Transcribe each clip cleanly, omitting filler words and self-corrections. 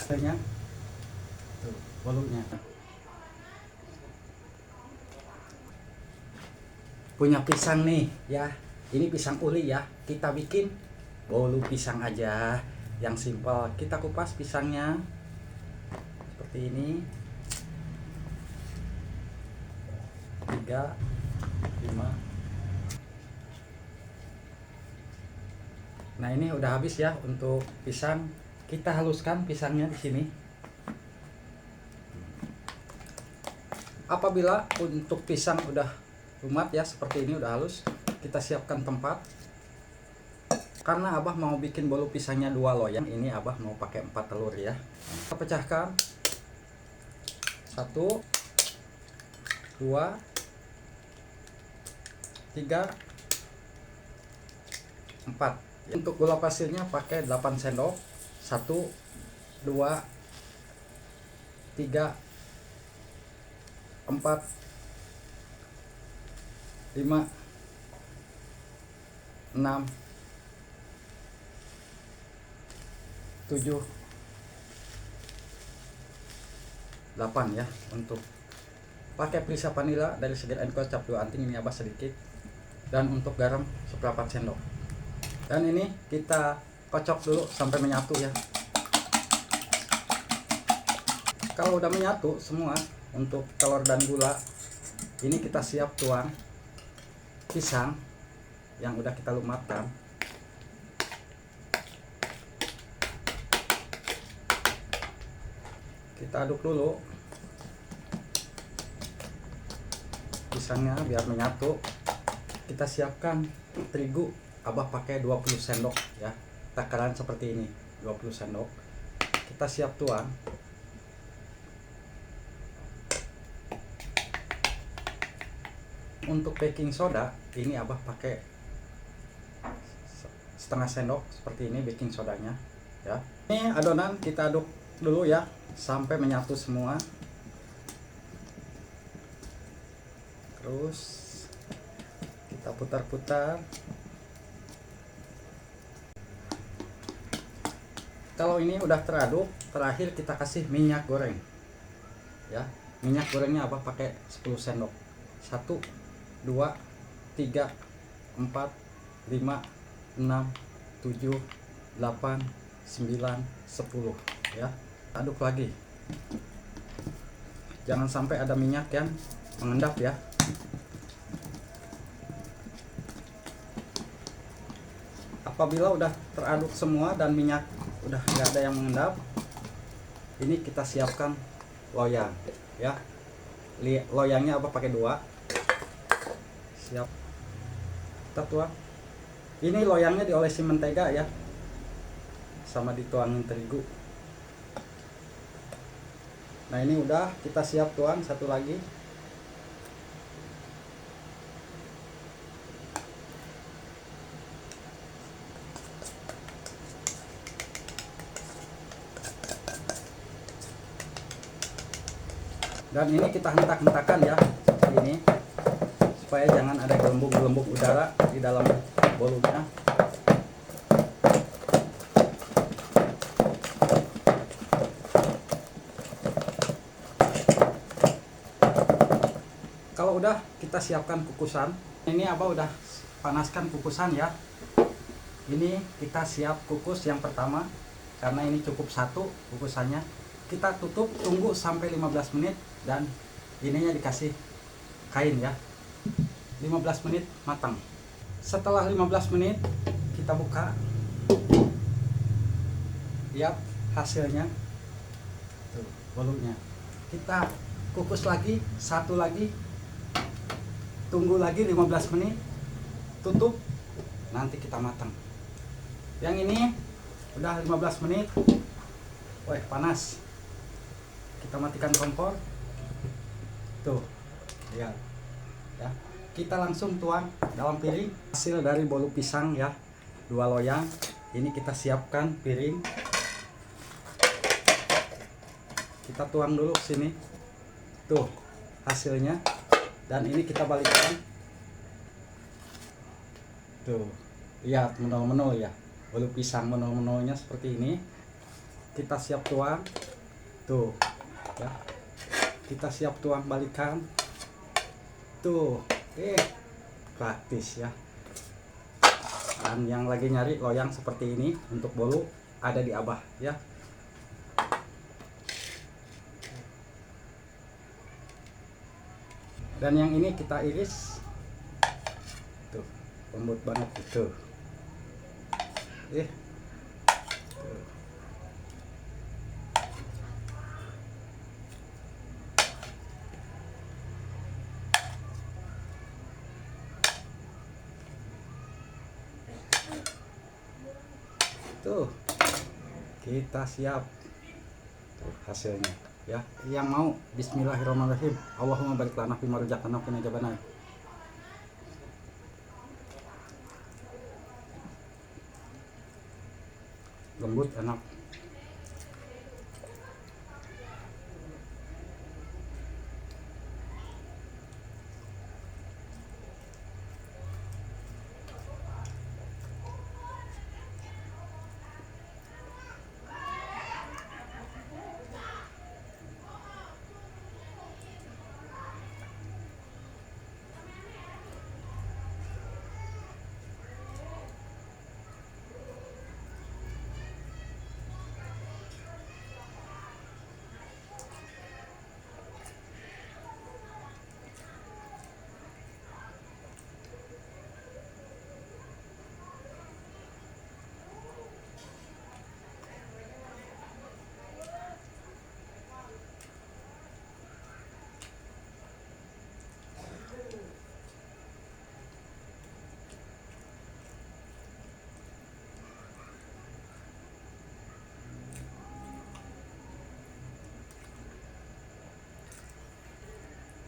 hasilnya tuh bolunya. Punya pisang nih ya, ini pisang uli ya, kita bikin bolu pisang aja yang simpel. Kita kupas pisangnya seperti ini, 3, 5. Nah ini udah habis ya untuk pisang. Kita haluskan pisangnya di sini. Apabila untuk pisang udah lumat ya seperti ini, udah halus, kita siapkan tempat. Karena abah mau bikin bolu pisangnya 2 loyang, ini abah mau pakai 4 telur ya. Kita pecahkan 1, 2, 3, 4. Untuk gula pasirnya pakai 8 sendok. 1, 2, 3, 4, 5, 6, 7, 8 ya. Untuk pakai perisa vanila dari Seger & Co cap 2 anting, ini abah sedikit. Dan untuk garam seperempat sendok. Dan ini kita kocok dulu sampai menyatu ya. Kalau udah menyatu semua untuk telur dan gula, ini kita siap tuang pisang yang udah kita lumatkan. Kita aduk dulu pisangnya biar menyatu. Kita siapkan terigu, abah pakai 20 sendok ya, takaran seperti ini, 20 sendok. Kita siap tuang. Untuk baking soda ini abah pakai setengah sendok seperti ini baking sodanya ya. Ini adonan kita aduk dulu ya sampai menyatu semua. Terus kita putar-putar. Kalau ini udah teraduk, terakhir kita kasih minyak goreng ya. Minyak gorengnya abah pakai 10 sendok. 1, 2, 3, 4, 5, 6, 7, 8, 9, 10 ya. Aduk lagi, jangan sampai ada minyak yang mengendap ya. Apabila udah teraduk semua dan minyak udah nggak ada yang mengendap, ini kita siapkan loyang ya. Loyangnya apa pakai 2. Siap, kita tuang. Ini loyangnya diolesi mentega ya, sama dituangin terigu. Nah ini udah, kita siap tuang satu lagi. Dan ini kita hentak-hentakan ya seperti ini, supaya jangan ada gelembung-gelembung udara di dalam bolunya. Kalau udah, kita siapkan kukusan. Ini abah udah panaskan kukusan ya. Ini kita siap kukus yang pertama, karena ini cukup 1 kukusannya. Kita tutup, tunggu sampai 15 menit dan ininya dikasih kain ya. 15 menit matang. Setelah 15 menit kita buka, lihat hasilnya tuh bolunya. Kita kukus lagi, 1 lagi, tunggu lagi 15 menit, tutup, nanti kita matang. Yang ini udah 15 menit. Wah panas, kita matikan kompor tuh, lihat ya. Kita langsung tuang dalam piring. Hasil dari bolu pisang ya, 2 loyang. Ini kita siapkan piring. Kita tuang dulu sini. Tuh hasilnya. Dan ini kita balikkan. Tuh, lihat menol-menol ya. Bolu pisang menol-menolnya seperti ini. kita siap tuang. Tuh ya, kita siap tuang balikan. Tuh praktis ya. Dan yang lagi nyari loyang seperti ini untuk bolu ada di Abah ya. Dan yang ini kita iris. Tuh, lembut banget itu. Tuh. Tuh, kita siap. Tuh, hasilnya ya. Yang mau bismillahirrahmanirrahim. Allahumma barik lana fi ma razaqtana wa qina adzabannar. Lembut, enak.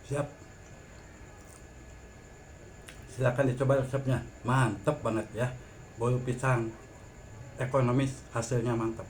Siap. Silakan dicoba resepnya. Mantap banget ya. Bolu pisang ekonomis, hasilnya mantap.